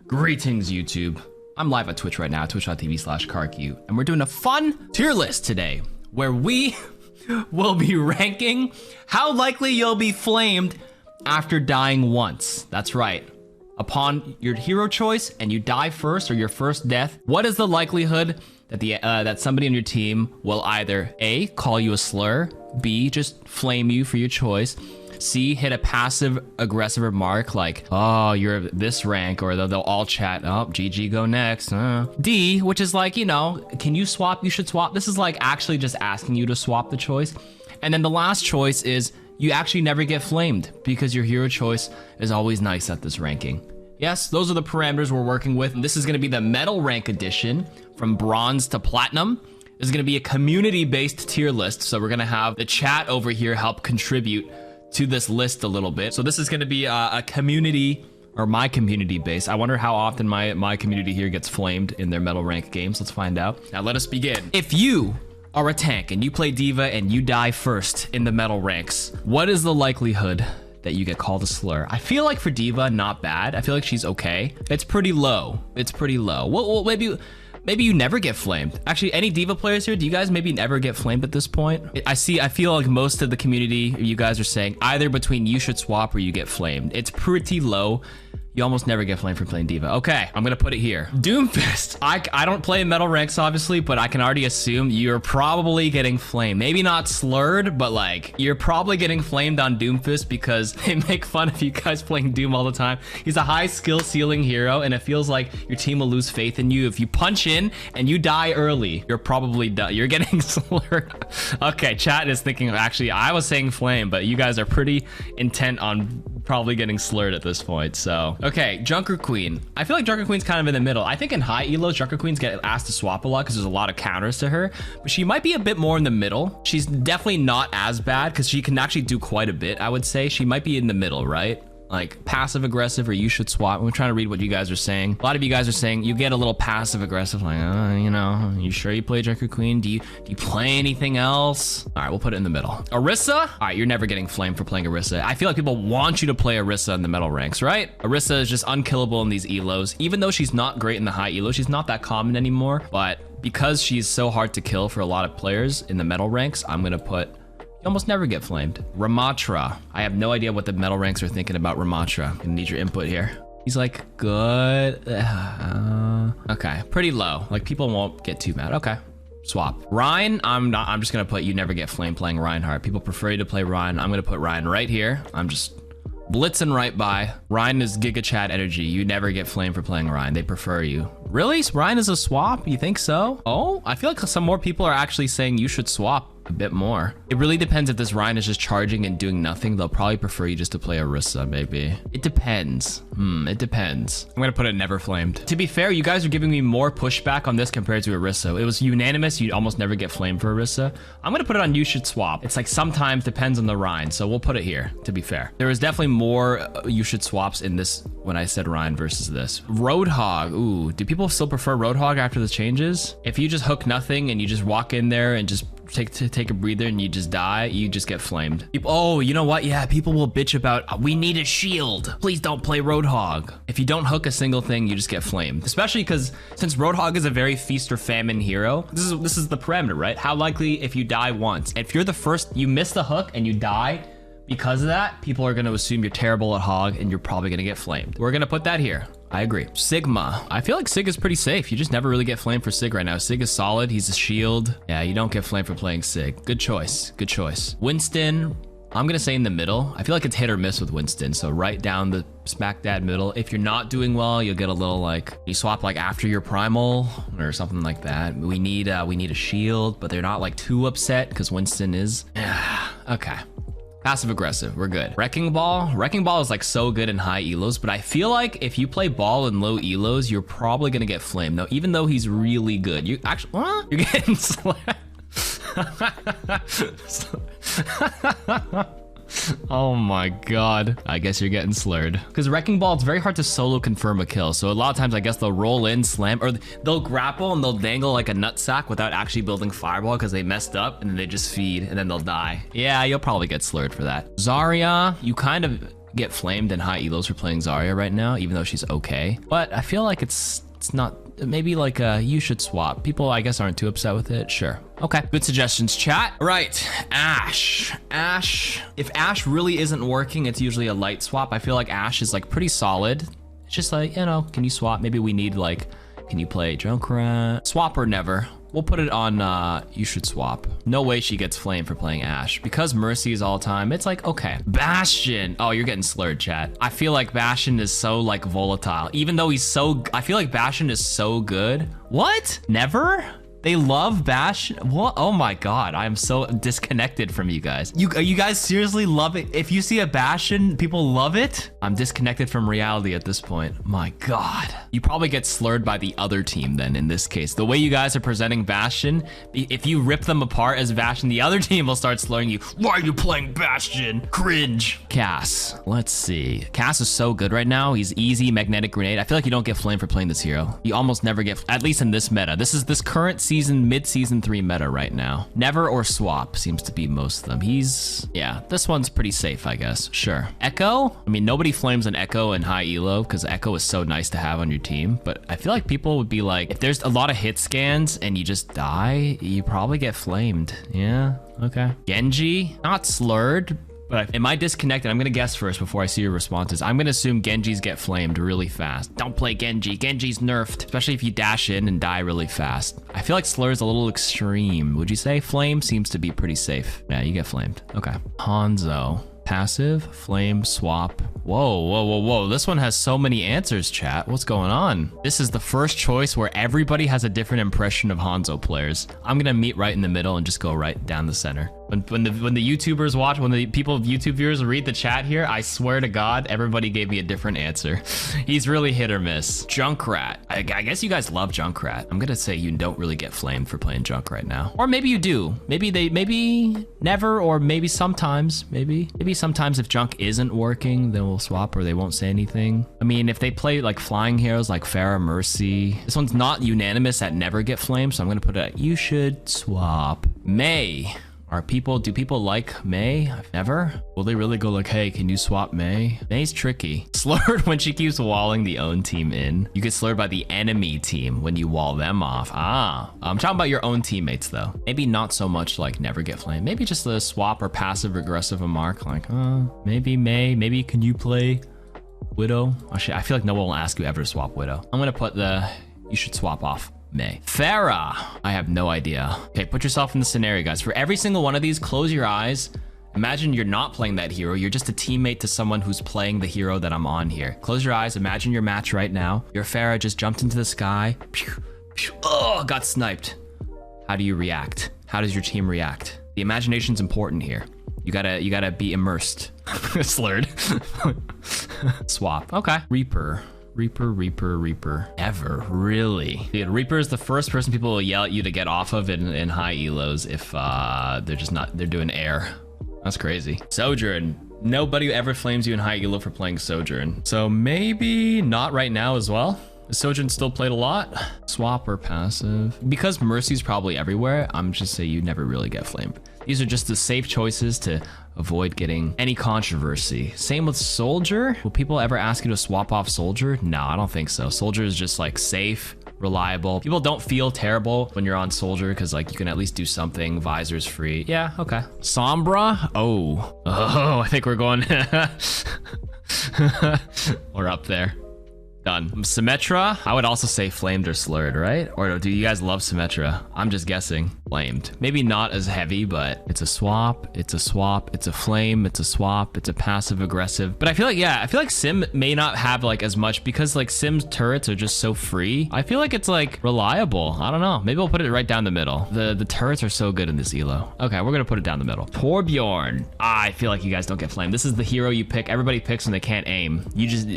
Greetings, YouTube. I'm live on Twitch right now, twitch.tv/KarQ, and we're doing a fun tier list today where we will be ranking how likely you'll be flamed after dying once. That's right. Upon your hero choice and you die first or your first death, what is the likelihood that that somebody on your team will either A, call you a slur, B, just flame you for your choice, C, hit a passive aggressive remark like, oh, you're this rank, or they'll all chat, oh, GG, go next. D, which is like, you know, can you swap? You should swap. This is like actually just asking you to swap the choice. And then the last choice is you actually never get flamed because your hero choice is always nice at this ranking. Yes, those are the parameters we're working with. And this is going to be the medal rank edition from bronze to platinum. This is going to be a community-based tier list. So we're going to have the chat over here help contribute to this list a little bit. So this is going to be a community, or my community base. I wonder how often my community here gets flamed in their medal rank games. Let's find out. Now let us begin. If you are a tank and you play D.Va and you die first in the medal ranks, what is the likelihood that you get called a slur? I feel like for D.Va, not bad. I feel like she's okay. It's pretty low. It's pretty low. Well, maybe you never get flamed. Actually, any D.Va players here, do you guys maybe never get flamed at this point? I feel like most of the community, you guys are saying either between you should swap or you get flamed. It's pretty low. You almost never get flamed for playing D.Va. Okay, I'm gonna put it here. Doomfist. I don't play medal ranks, obviously, but I can already assume you're probably getting flamed. Maybe not slurred, but like, you're probably getting flamed on Doomfist because they make fun of you guys playing Doom all the time. He's a high skill ceiling hero, and it feels like your team will lose faith in you. If you punch in and you die early, you're probably done. You're getting slurred. Okay, chat is thinking, actually, I was saying flame, but you guys are pretty intent on probably getting slurred at this point, so. Okay, Junker Queen. I feel like Junker Queen's kind of in the middle. I think in high elos, Junker Queens get asked to swap a lot because there's a lot of counters to her, but she might be a bit more in the middle. She's definitely not as bad because she can actually do quite a bit, I would say. She might be in the middle, right? Like passive aggressive or you should swap. I'm trying to read what you guys are saying. A lot of you guys are saying you get a little passive aggressive, like, you know, you sure you play Junker Queen? Do you play anything else? All right, we'll put it in the middle. Orisa? All right, you're never getting flamed for playing Orisa. I feel like people want you to play Orisa in the medal ranks, right? Orisa is just unkillable in these elos. Even though she's not great in the high elo, she's not that common anymore. But because she's so hard to kill for a lot of players in the medal ranks, I'm gonna put you almost never get flamed. Ramatra. I have no idea what the medal ranks are thinking about Ramatra. Gonna need your input here. He's like, good. Okay, pretty low. Like people won't get too mad. Okay, swap. Ryan, I'm just gonna put you never get flamed playing Reinhardt. People prefer you to play Ryan. I'm gonna put Ryan right here. I'm just blitzing right by. Ryan is Giga Chat energy. You never get flamed for playing Ryan. They prefer you. Really? Ryan is a swap? You think so? Oh, I feel like some more people are actually saying you should swap a bit more. It really depends. If this Ryan is just charging and doing nothing, they'll probably prefer you just to play Orisa, maybe. It depends. It depends. I'm gonna put it never flamed. To be fair, you guys are giving me more pushback on this compared to Orisa. It was unanimous. You'd almost never get flamed for Orisa. I'm gonna put it on you should swap. It's like sometimes depends on the Ryan, so we'll put it here, to be fair. There was definitely more you should swaps in this when I said Ryan versus this. Roadhog. Ooh, do people still prefer Roadhog after the changes? If you just hook nothing and you just walk in there and just take a breather and you just die, you just get flamed. Oh, you know what? Yeah, people will bitch about, we need a shield. Please don't play Roadhog. If you don't hook a single thing, you just get flamed. Especially because since Roadhog is a very feast or famine hero, this is the parameter, right? How likely if you die once. If you're the first, you miss the hook and you die because of that, people are going to assume you're terrible at Hog and you're probably going to get flamed. We're going to put that here. I agree. Sigma. I feel like Sig is pretty safe. You just never really get flamed for Sig right now. Sig is solid. He's a shield. Yeah, you don't get flamed for playing Sig. Good choice. Good choice. Winston. I'm going to say in the middle. I feel like it's hit or miss with Winston. So right down the smack dab middle. If you're not doing well, you'll get a little like, you swap like after your primal or something like that. We need a shield, but they're not like too upset because Winston is. Okay. Passive aggressive, we're good. Wrecking Ball is like so good in high elos, but I feel like if you play Ball in low elos, you're probably gonna get flamed. No, even though he's really good, you actually, what? You're getting slapped. Oh my god. I guess you're getting slurred. Because Wrecking Ball, it's very hard to solo confirm a kill. So a lot of times I guess they'll roll in, slam, or they'll grapple and they'll dangle like a nutsack without actually building Fireball because they messed up and then they just feed and then they'll die. Yeah, you'll probably get slurred for that. Zarya, you kind of get flamed and high elos for playing Zarya right now, even though she's okay. But I feel like it's not, maybe like you should swap. People, I guess, aren't too upset with it. Sure. Okay. Good suggestions, chat. Right. Ashe. If Ashe really isn't working, it's usually a light swap. I feel like Ashe is like pretty solid. It's just like, you know, can you swap? Maybe we need like, can you play Junkrat? Swap or never. We'll put it on, you should swap. No way she gets flamed for playing Ashe. Because Mercy is all time, it's like, okay. Bastion. Oh, you're getting slurred, chat. I feel like Bastion is so, like, volatile. Even though he's so, I feel like Bastion is so good. What? Never? They love Bastion? What? Oh my God, I'm so disconnected from you guys. You guys seriously love it? If you see a Bastion, people love it? I'm disconnected from reality at this point. My God. You probably get slurred by the other team then in this case. The way you guys are presenting Bastion, if you rip them apart as Bastion, the other team will start slurring you. Why are you playing Bastion? Cringe. Cass, let's see. Cass is so good right now. He's easy, magnetic grenade. I feel like you don't get flamed for playing this hero. You almost never get, at least in this meta. This is this current season, mid-season 3 meta right now. Never or swap seems to be most of them. He's, yeah, this one's pretty safe, I guess. Sure. Echo? I mean, nobody flames an Echo in high elo because Echo is so nice to have on your team, but I feel like people would be like, if there's a lot of hit scans and you just die, you probably get flamed. Yeah, okay. Genji, not slurred, but am I disconnected? I'm gonna guess first before I see your responses. I'm gonna assume Genjis get flamed really fast. Don't play Genji. Genji's nerfed, especially if you dash in and die really fast. I feel like slur is a little extreme. Would you say flame seems to be pretty safe? Yeah, you get flamed. Okay. Hanzo. Passive, flame, swap. Whoa. This one has so many answers, chat. What's going on? This is the first choice where everybody has a different impression of Hanzo players. I'm gonna meet right in the middle and just go right down the center. When the YouTubers watch, when the YouTube viewers read the chat here, I swear to God, everybody gave me a different answer. He's really hit or miss. Junkrat. I guess you guys love Junkrat. I'm gonna say you don't really get flamed for playing Junk right now. Or maybe you do. Maybe never, or maybe sometimes, maybe sometimes if Junk isn't working, then we'll swap or they won't say anything. I mean, if they play like flying heroes like Pharah, Mercy, this one's not unanimous at never get flamed, so I'm gonna put it at you should swap. Mei. Do people like Mei? Never? Will they really go like, hey, can you swap Mei? Mei's tricky. Slurred when she keeps walling the own team in. You get slurred by the enemy team when you wall them off. I'm talking about your own teammates though. Maybe not so much like never get flamed. Maybe just the swap or passive aggressive a mark like, maybe Mei, maybe can you play Widow? Actually, I feel like no one will ask you ever to swap Widow. I'm gonna put you should swap off Mei. Pharah, I have no idea. Okay, put yourself in the scenario, guys. For every single one of these, close your eyes. Imagine you're not playing that hero. You're just a teammate to someone who's playing the hero that I'm on here. Close your eyes. Imagine your match right now. Your Pharah just jumped into the sky. Pew, pew. Oh, got sniped. How do you react? How does your team react? The imagination's important here. You gotta be immersed. Slurred. Swap. Okay. Reaper. Ever, really? Dude, Reaper is the first person people will yell at you to get off of in high elos if they're doing air. That's crazy. Sojourn. Nobody ever flames you in high elo for playing Sojourn. So maybe not right now as well. Is Sojourn still played a lot? Swap or passive? Because Mercy's probably everywhere, I'm just say you never really get flamed. These are just the safe choices to avoid getting any controversy. Same with Soldier. Will people ever ask you to swap off Soldier? No, I don't think so. Soldier is just like safe, reliable. People don't feel terrible when you're on Soldier because like you can at least do something. Visor's free. Yeah, okay. Sombra? Oh, I think we're going. We're up there. Done. Symmetra, I would also say flamed or slurred, right? Or do you guys love Symmetra? I'm just guessing. Flamed. Maybe not as heavy, but it's a swap, it's a swap, it's a flame, it's a swap, it's a passive aggressive. But I feel like Sim may not have like as much because like Sim's turrets are just so free. I feel like it's like reliable. I don't know. Maybe we'll put it right down the middle. The turrets are so good in this elo. Okay, we're gonna put it down the middle. Torbjorn. I feel like you guys don't get flamed. This is the hero you pick. Everybody picks when they can't aim.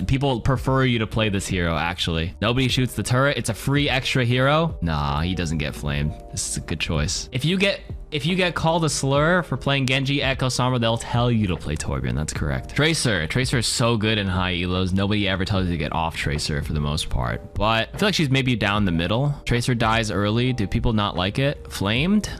People prefer you to play this hero, actually. Nobody shoots the turret. It's a free extra hero. Nah, he doesn't get flamed. This is a good choice. If you get called a slur for playing Genji, Echo, Sombra, they'll tell you to play Torbjorn. That's correct. Tracer is so good in high elos. Nobody ever tells you to get off Tracer for the most part. But I feel like she's maybe down the middle. Tracer dies early. Do people not like it? Flamed?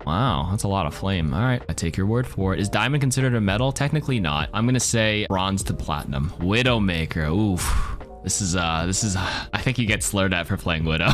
Wow, that's a lot of flame. All right, I take your word for it. Is diamond considered a metal? Technically not. I'm gonna say bronze to platinum. Widowmaker, oof. This is, I think you get slurred at for playing Widow.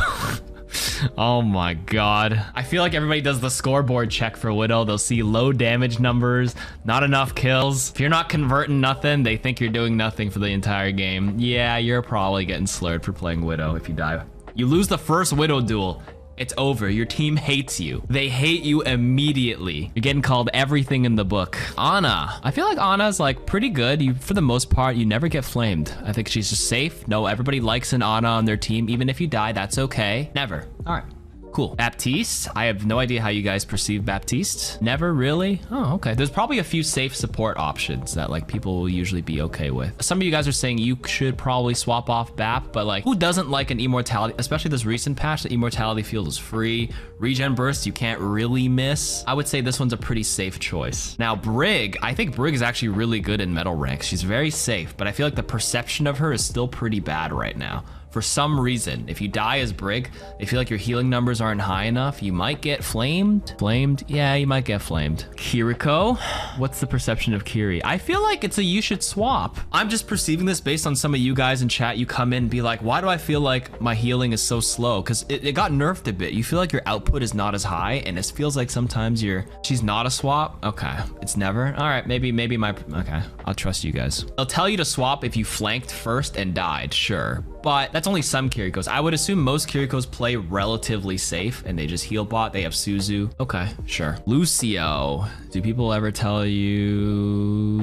Oh my god. I feel like everybody does the scoreboard check for Widow. They'll see low damage numbers, not enough kills. If you're not converting nothing, they think you're doing nothing for the entire game. Yeah, you're probably getting slurred for playing Widow if you die. You lose the first Widow duel. It's over. Your team hates you. They hate you immediately. You're getting called everything in the book. Ana. I feel like Ana's like pretty good. For the most part, you never get flamed. I think she's just safe. No, everybody likes an Ana on their team. Even if you die, that's okay. Never. All right. Cool. Baptiste. I have no idea how you guys perceive Baptiste. Never really? Oh, okay. There's probably a few safe support options that like people will usually be okay with. Some of you guys are saying you should probably swap off Bap, but like who doesn't like an immortality, especially this recent patch, the immortality field is free. Regen burst, you can't really miss. I would say this one's a pretty safe choice. Now Brig, I think Brig is actually really good in metal ranks. She's very safe, but I feel like the perception of her is still pretty bad right now. For some reason, if you die as Brig, they feel like your healing numbers aren't high enough. You might get flamed. Flamed? Yeah, you might get flamed. Kiriko? What's the perception of Kiri? I feel like it's a you should swap. I'm just perceiving this based on some of you guys in chat. You come in and be like, why do I feel like my healing is so slow? Because it got nerfed a bit. You feel like your output is not as high, and it feels like sometimes she's not a swap. Okay, it's never. All right, maybe okay, I'll trust you guys. They'll tell you to swap if you flanked first and died, sure. But that's only some Kirikos. I would assume most Kirikos play relatively safe and they just heal bot. They have Suzu. Okay, sure. Lucio. Do people ever tell you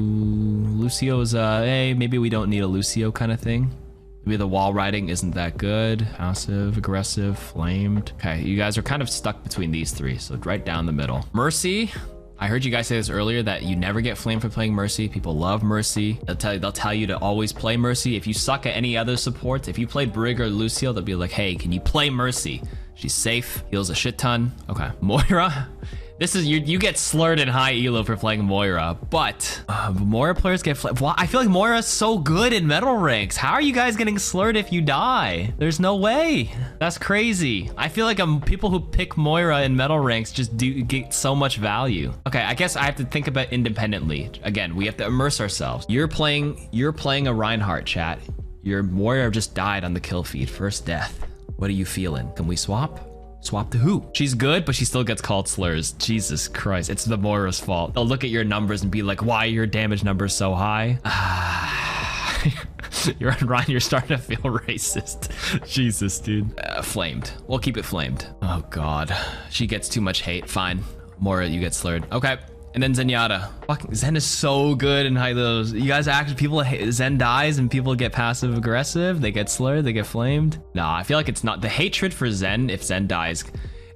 Lucio is hey, maybe we don't need a Lucio kind of thing? Maybe the wall riding isn't that good. Passive, aggressive, flamed. Okay, you guys are kind of stuck between these three, so right down the middle. Mercy. I heard you guys say this earlier that you never get flamed for playing Mercy. People love Mercy. They'll tell you to always play Mercy. If you suck at any other supports, if you played Brig or Lucio, they'll be like, hey, can you play Mercy? She's safe, heals a shit ton. Okay, Moira. This is, you get slurred in high elo for playing Moira, but Moira players get flamed. Well, I feel like Moira's so good in metal ranks. How are you guys getting slurred if you die? There's no way. That's crazy. I feel like people who pick Moira in metal ranks just get so much value. Okay, I guess I have to think about independently. Again, we have to immerse ourselves. You're playing a Reinhardt, chat. Your Moira just died on the kill feed, first death. What are you feeling? Can we swap? Swap to who? She's good, but she still gets called slurs. Jesus Christ, it's the Moira's fault. They'll look at your numbers and be like, why are your damage numbers so high? You're starting to feel racist. Jesus, dude. Flamed. We'll keep it flamed. Oh God, she gets too much hate. Fine, Moira, you get slurred. Okay. And then Zenyatta. Fucking Zen is so good in high lows. You guys Zen dies and people get passive aggressive. They get slurred, they get flamed. Nah, I feel like it's not. The hatred for Zen, if Zen dies,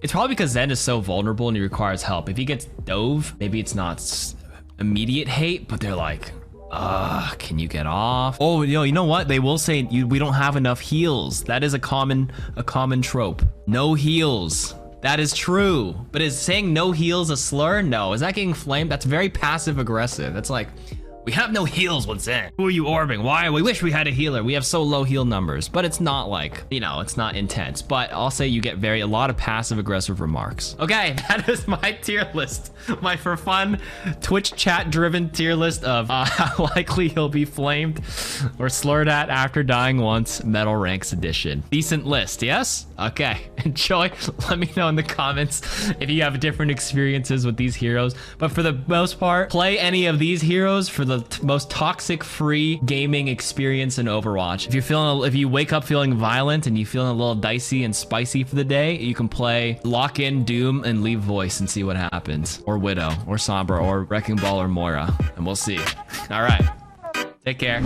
it's probably because Zen is so vulnerable and he requires help. If he gets dove, maybe it's not immediate hate, but they're like, can you get off? Oh, you know what? They will say we don't have enough heals. That is a common trope. No heals. That is true, but is saying no heals a slur? No. Is that getting flamed? That's very passive aggressive. That's like, we have no heals with Zen. Who are you orbing? Why? We wish we had a healer. We have so low heal numbers, but it's not like, it's not intense. But I'll say you get a lot of passive aggressive remarks. Okay, that is my tier list. My for fun Twitch chat driven tier list of how likely he'll be flamed or slurred at after dying once, metal ranks edition. Decent list, yes? Okay, enjoy. Let me know in the comments if you have different experiences with these heroes. But for the most part, play any of these heroes for the most toxic free gaming experience in Overwatch. If you wake up feeling violent and you feeling a little dicey and spicy for the day, you can play Lock In, Doom, and leave voice and see what happens. Or Widow, or Sombra, or Wrecking Ball, or Moira, and we'll see. All right, take care.